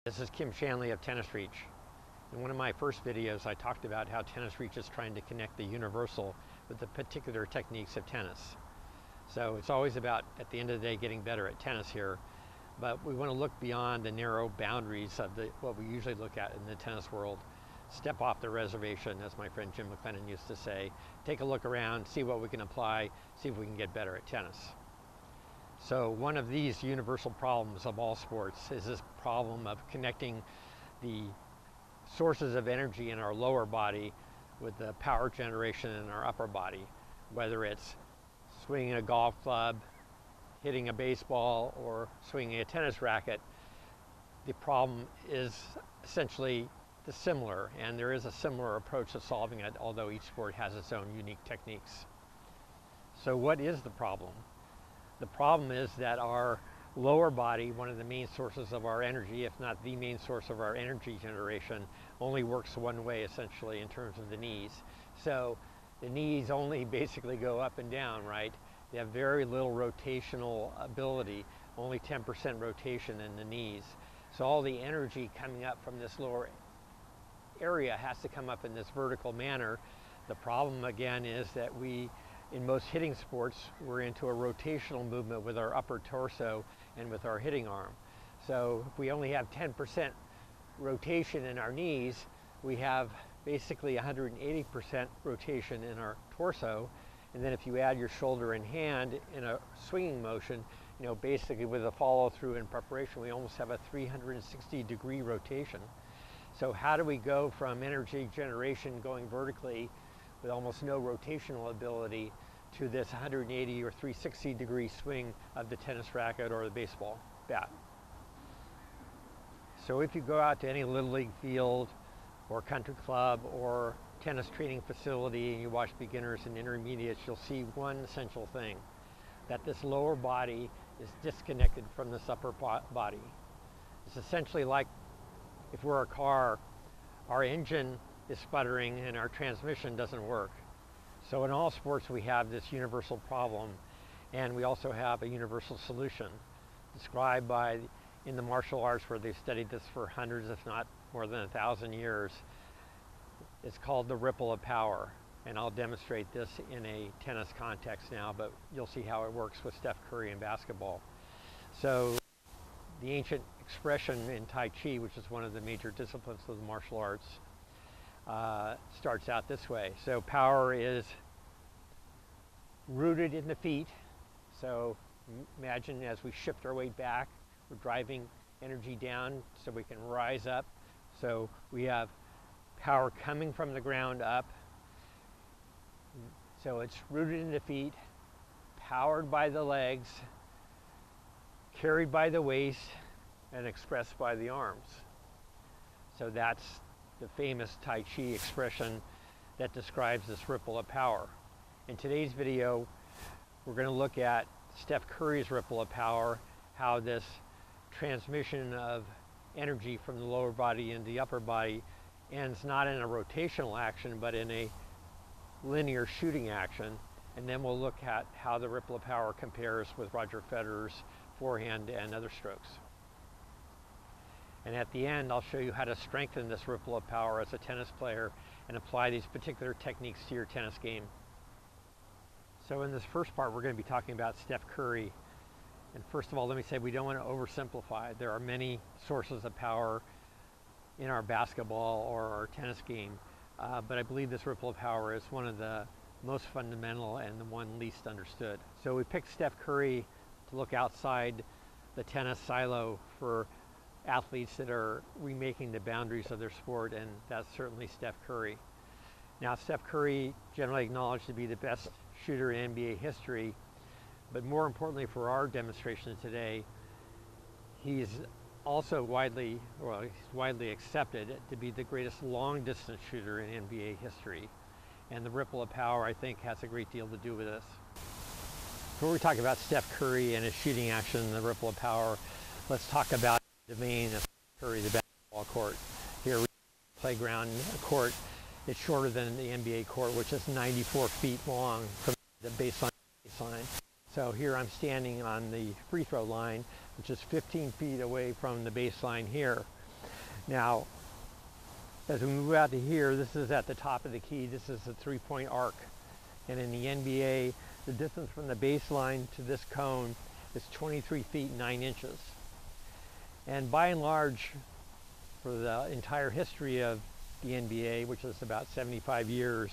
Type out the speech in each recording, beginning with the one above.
This is Kim Shanley of Tennis Reach. In one of my first videos, I talked about how Tennis Reach is trying to connect the universal with the particular techniques of tennis. So it's always about, at the end of the day, getting better at tennis here, but we want to look beyond the narrow boundaries of what we usually look at in the tennis world. Step off the reservation, as my friend Jim McLennan used to say. Take a look around, see what we can apply, see if we can get better at tennis. So one of these universal problems of all sports is this problem of connecting the sources of energy in our lower body with the power generation in our upper body, whether it's swinging a golf club, hitting a baseball, or swinging a tennis racket. The problem is essentially similar, and there is a similar approach to solving it, although each sport has its own unique techniques. So what is the problem? The problem is that our lower body, one of the main sources of our energy, if not the main source of our energy generation, only works one way essentially in terms of the knees. So the knees only basically go up and down, right? They have very little rotational ability, only 10% rotation in the knees. So all the energy coming up from this lower area has to come up in this vertical manner. The problem again is that in most hitting sports, we're into a rotational movement with our upper torso and with our hitting arm. So if we only have 10% rotation in our knees, we have basically 180% rotation in our torso. And then if you add your shoulder and hand in a swinging motion, basically with a follow through and preparation, we almost have a 360-degree rotation. So how do we go from energy generation going vertically with almost no rotational ability to this 180 or 360-degree swing of the tennis racket or the baseball bat? So if you go out to any Little League field or country club or tennis training facility and you watch beginners and intermediates, you'll see one essential thing, that this lower body is disconnected from this upper body. It's essentially like if we're a car, our engine is sputtering and our transmission doesn't work. So in all sports we have this universal problem, and we also have a universal solution described in the martial arts, where they've studied this for hundreds, if not more than 1,000 years. It's called the ripple of power, and I'll demonstrate this in a tennis context now, but you'll see how it works with Steph Curry in basketball. So the ancient expression in Tai Chi, which is one of the major disciplines of the martial arts, starts out this way. So power is rooted in the feet. So imagine as we shift our weight back, we're driving energy down so we can rise up. So we have power coming from the ground up. So it's rooted in the feet, powered by the legs, carried by the waist, and expressed by the arms. So that's the famous Tai Chi expression that describes this ripple of power. In today's video, we're going to look at Steph Curry's ripple of power, how this transmission of energy from the lower body into the upper body ends not in a rotational action, but in a linear shooting action. And then we'll look at how the ripple of power compares with Roger Federer's forehand and other strokes. And at the end, I'll show you how to strengthen this ripple of power as a tennis player and apply these particular techniques to your tennis game. So in this first part, we're going to be talking about Steph Curry. And first of all, let me say we don't want to oversimplify. There are many sources of power in our basketball or our tennis game, but I believe this ripple of power is one of the most fundamental and the one least understood. So we picked Steph Curry to look outside the tennis silo for athletes that are remaking the boundaries of their sport, and that's certainly Steph Curry. Now, Steph Curry, generally acknowledged to be the best shooter in NBA history, but more importantly for our demonstration today, he's also widely accepted to be the greatest long-distance shooter in NBA history. And the ripple of power, I think, has a great deal to do with this. Before we talk about Steph Curry and his shooting action and the ripple of power, let's talk about the domain of Curry, the basketball court. Here we have a playground court. It's shorter than the NBA court, which is 94 feet long from the baseline. So here I'm standing on the free throw line, which is 15 feet away from the baseline here. Now, as we move out to here, this is at the top of the key. This is the three-point arc. And in the NBA, the distance from the baseline to this cone is 23 feet 9 inches. And by and large, for the entire history of the NBA, which is about 75 years,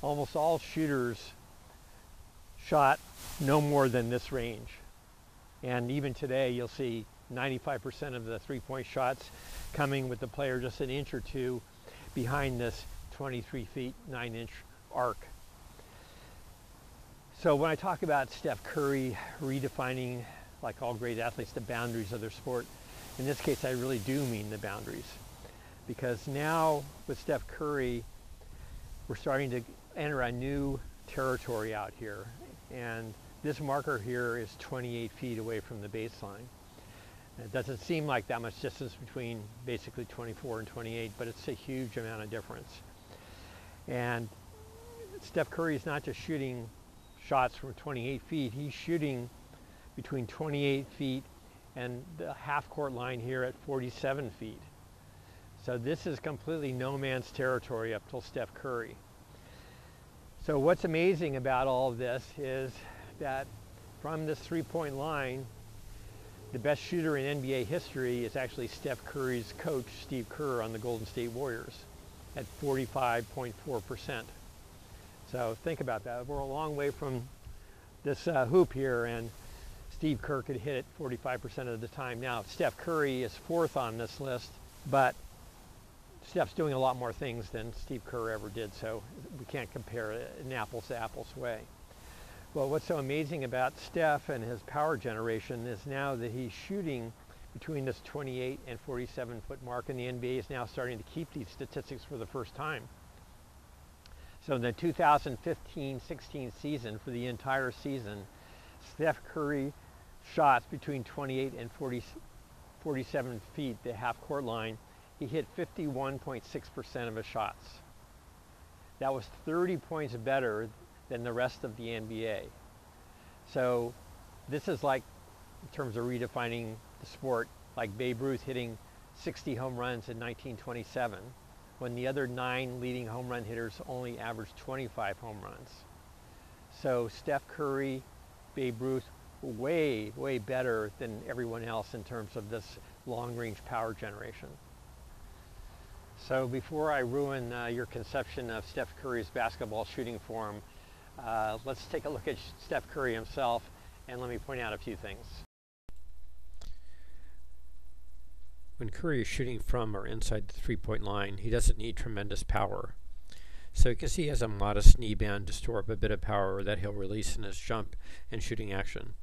almost all shooters shot no more than this range. And even today, you'll see 95% of the three-point shots coming with the player just an inch or two behind this 23 feet 9 inch arc. So when I talk about Steph Curry redefining, like all great athletes, the boundaries of their sport, in this case I really do mean the boundaries. Because now with Steph Curry, we're starting to enter a new territory out here. And this marker here is 28 feet away from the baseline. It doesn't seem like that much distance between basically 24 and 28, but it's a huge amount of difference. And Steph Curry is not just shooting shots from 28 feet, he's shooting between 28 feet and the half court line here at 47 feet. So this is completely no man's territory up till Steph Curry. So what's amazing about all of this is that from this three-point line, the best shooter in NBA history is actually Steph Curry's coach, Steve Kerr, on the Golden State Warriors at 45.4%. So think about that. We're a long way from this hoop here, and Steve Kerr could hit it 45% of the time. Now, Steph Curry is fourth on this list, but Steph's doing a lot more things than Steve Kerr ever did, so we can't compare it in apples to apples way. Well, what's so amazing about Steph and his power generation is now that he's shooting between this 28 and 47 foot mark, and the NBA is now starting to keep these statistics for the first time. So in the 2015-16 season, for the entire season, Steph Curry shots between 28 and 47 feet, the half court line. He hit 51.6% of his shots. That was 30 points better than the rest of the NBA. So this is like, in terms of redefining the sport, like Babe Ruth hitting 60 home runs in 1927, when the other 9 leading home run hitters only averaged 25 home runs. So Steph Curry, Babe Ruth, way, way better than everyone else in terms of this long-range power generation. So before I ruin your conception of Steph Curry's basketball shooting form, let's take a look at Steph Curry himself, and let me point out a few things. When Curry is shooting from or inside the three-point line, he doesn't need tremendous power. So you can see he has a modest knee bend to store up a bit of power that he'll release in his jump and shooting action.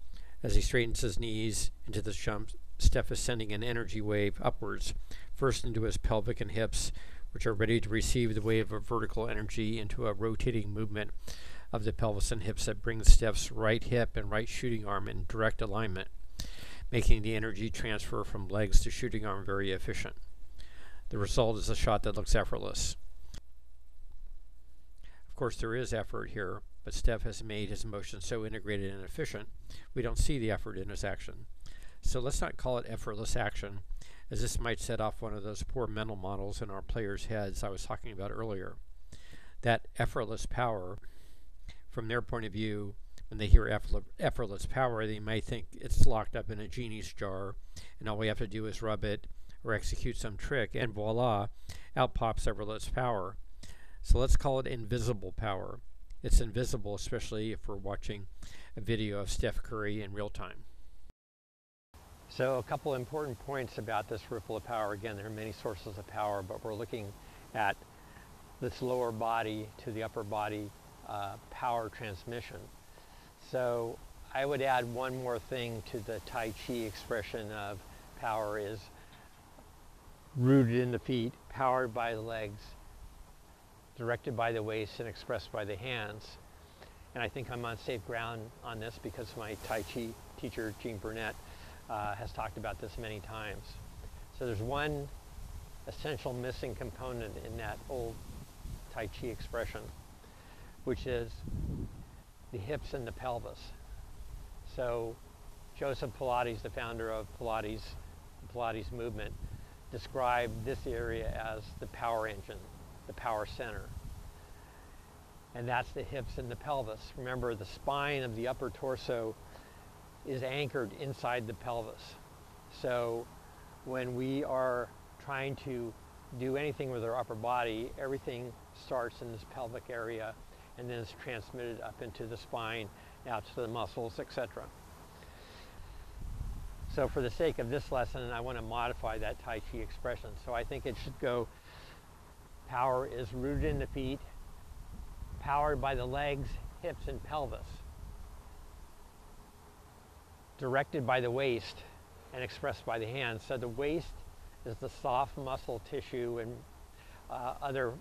As he straightens his knees into this jump, Steph is sending an energy wave upwards, first into his pelvic and hips, which are ready to receive the wave of vertical energy into a rotating movement of the pelvis and hips that brings Steph's right hip and right shooting arm in direct alignment, making the energy transfer from legs to shooting arm very efficient. The result is a shot that looks effortless. Of course, there is effort here, but Steph has made his motion so integrated and efficient, we don't see the effort in his action. So let's not call it effortless action, as this might set off one of those poor mental models in our players' heads I was talking about earlier. That effortless power, from their point of view, when they hear effortless power, they might think it's locked up in a genie's jar, and all we have to do is rub it or execute some trick, and voila, out pops effortless power. So let's call it invisible power. It's invisible, especially if we're watching a video of Steph Curry in real time. So a couple important points about this ripple of power. Again, there are many sources of power, but we're looking at this lower body to the upper body power transmission. So I would add one more thing to the Tai Chi expression of power is rooted in the feet, powered by the legs, directed by the waist, and expressed by the hands. And I think I'm on safe ground on this because my Tai Chi teacher, Gene Burnett, has talked about this many times. So there's one essential missing component in that old Tai Chi expression, which is the hips and the pelvis. So Joseph Pilates, the founder of Pilates, the Pilates movement, describe this area as the power engine, the power center. And that's the hips and the pelvis. Remember, the spine of the upper torso is anchored inside the pelvis. So when we are trying to do anything with our upper body, everything starts in this pelvic area and then is transmitted up into the spine, out to the muscles, etc. So for the sake of this lesson, I want to modify that Tai Chi expression. So I think it should go, power is rooted in the feet, powered by the legs, hips, and pelvis, directed by the waist, and expressed by the hands. So the waist is the soft muscle tissue and other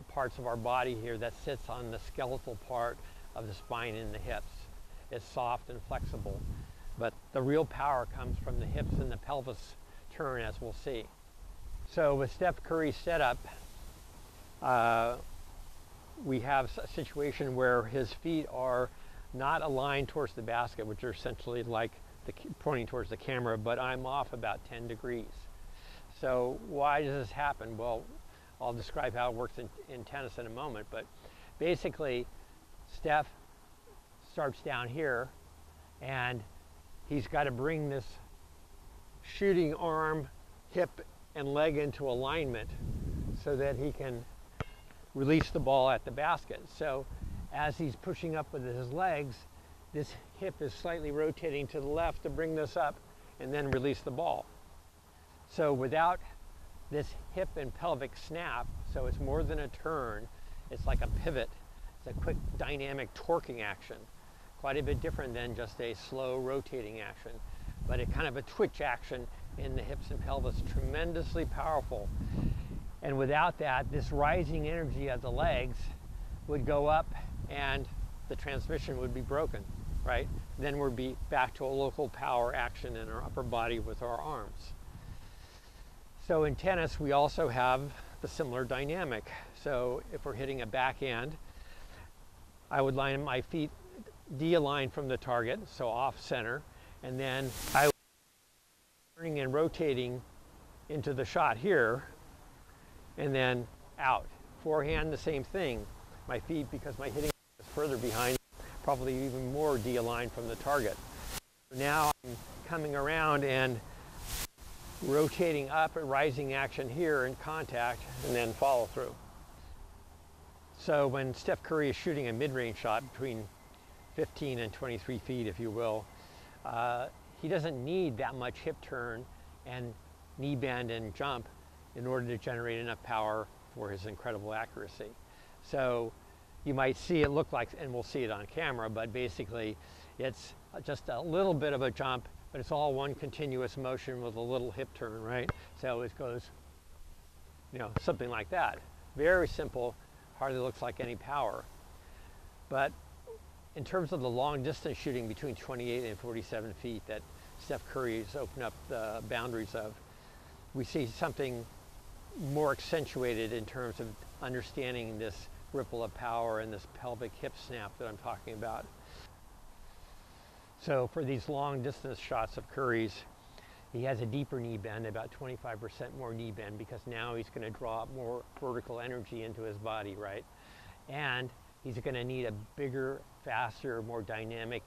parts of our body here that sits on the skeletal part of the spine and the hips. It's soft and flexible. But the real power comes from the hips and the pelvis turn, as we'll see. So with Steph Curry's setup, we have a situation where his feet are not aligned towards the basket, which are essentially like pointing towards the camera, but I'm off about 10 degrees. So why does this happen? Well, I'll describe how it works in tennis in a moment, but basically Steph starts down here and he's got to bring this shooting arm, hip, and leg into alignment so that he can release the ball at the basket. So as he's pushing up with his legs, this hip is slightly rotating to the left to bring this up and then release the ball. So without this hip and pelvic snap, so it's more than a turn, it's like a pivot. It's a quick dynamic torquing action. Quite a bit different than just a slow rotating action, but a kind of a twitch action in the hips and pelvis, tremendously powerful. And without that, this rising energy of the legs would go up and the transmission would be broken, right? Then we'd be back to a local power action in our upper body with our arms. So in tennis, we also have the similar dynamic. So if we're hitting a backhand, I would line my feet de-aligned from the target, so off center, and then I would be turning and rotating into the shot here, and then out. Forehand, the same thing. My feet, because my hitting is further behind, probably even more de-aligned from the target. Now I'm coming around and rotating up, a rising action here in contact, and then follow through. So when Steph Curry is shooting a mid-range shot between 15 and 23 feet, if you will, he doesn't need that much hip turn and knee bend and jump in order to generate enough power for his incredible accuracy. So you might see it look like, and we'll see it on camera, but basically it's just a little bit of a jump, but it's all one continuous motion with a little hip turn, right? So it goes, you know, something like that. Very simple, hardly looks like any power. But in terms of the long distance shooting between 28 and 47 feet that Steph Curry has opened up the boundaries of, we see something more accentuated in terms of understanding this ripple of power and this pelvic hip snap that I'm talking about. So for these long distance shots of Curry's, he has a deeper knee bend, about 25% more knee bend, because now he's going to draw more vertical energy into his body, right? And he's going to need a bigger, faster, more dynamic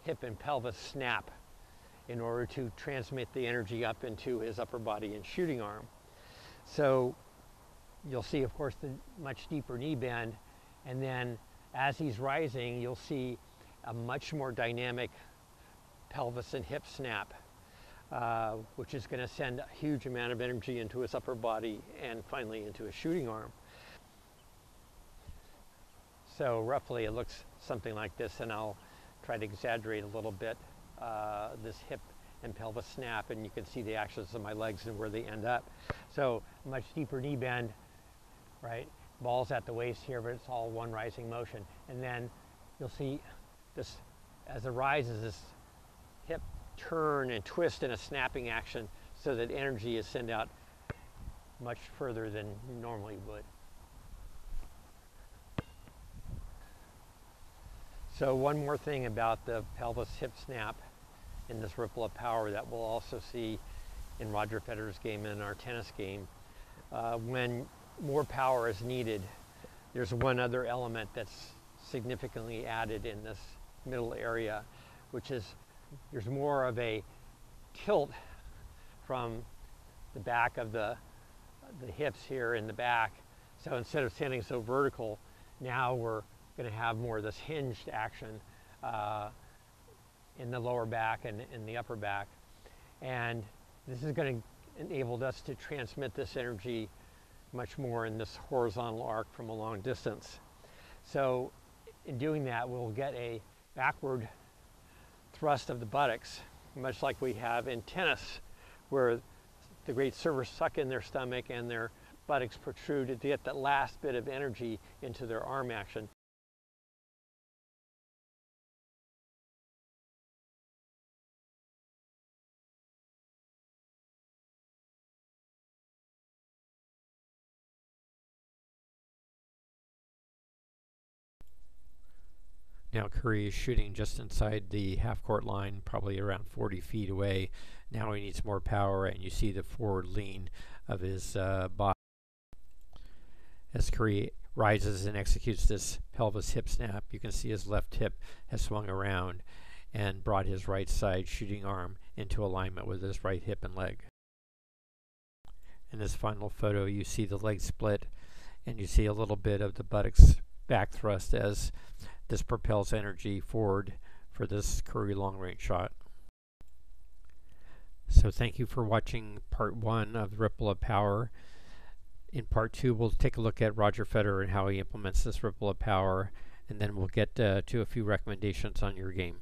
hip and pelvis snap in order to transmit the energy up into his upper body and shooting arm. So you'll see, of course, the much deeper knee bend, and then as he's rising, you'll see a much more dynamic pelvis and hip snap, which is going to send a huge amount of energy into his upper body and finally into his shooting arm. So roughly it looks something like this, and I'll try to exaggerate a little bit this hip and pelvis snap, and you can see the actions of my legs and where they end up. So much deeper knee bend, right? Ball's at the waist here, but it's all one rising motion. And then you'll see this, as it rises, this hip turn and twist in a snapping action so that energy is sent out much further than you normally would. So one more thing about the pelvis hip snap in this ripple of power that we'll also see in Roger Federer's game and in our tennis game. When more power is needed, there's one other element that's significantly added in this middle area, which is there's more of a tilt from the back of the hips here in the back. So instead of standing so vertical, now we're going to have more of this hinged action in the lower back and in the upper back. And this is going to enable us to transmit this energy much more in this horizontal arc from a long distance. So in doing that, we'll get a backward thrust of the buttocks, much like we have in tennis, where the great servers suck in their stomach and their buttocks protrude to get that last bit of energy into their arm action. Now Curry is shooting just inside the half-court line, probably around 40 feet away. Now he needs more power, and you see the forward lean of his body. As Curry rises and executes this pelvis hip snap, you can see his left hip has swung around and brought his right side shooting arm into alignment with his right hip and leg. In this final photo, you see the leg split, and you see a little bit of the buttocks back thrust as this propels energy forward for this Curry long-range shot. So thank you for watching part 1 of Ripple of Power. In part 2, we'll take a look at Roger Federer and how he implements this ripple of power, and then we'll get to a few recommendations on your game.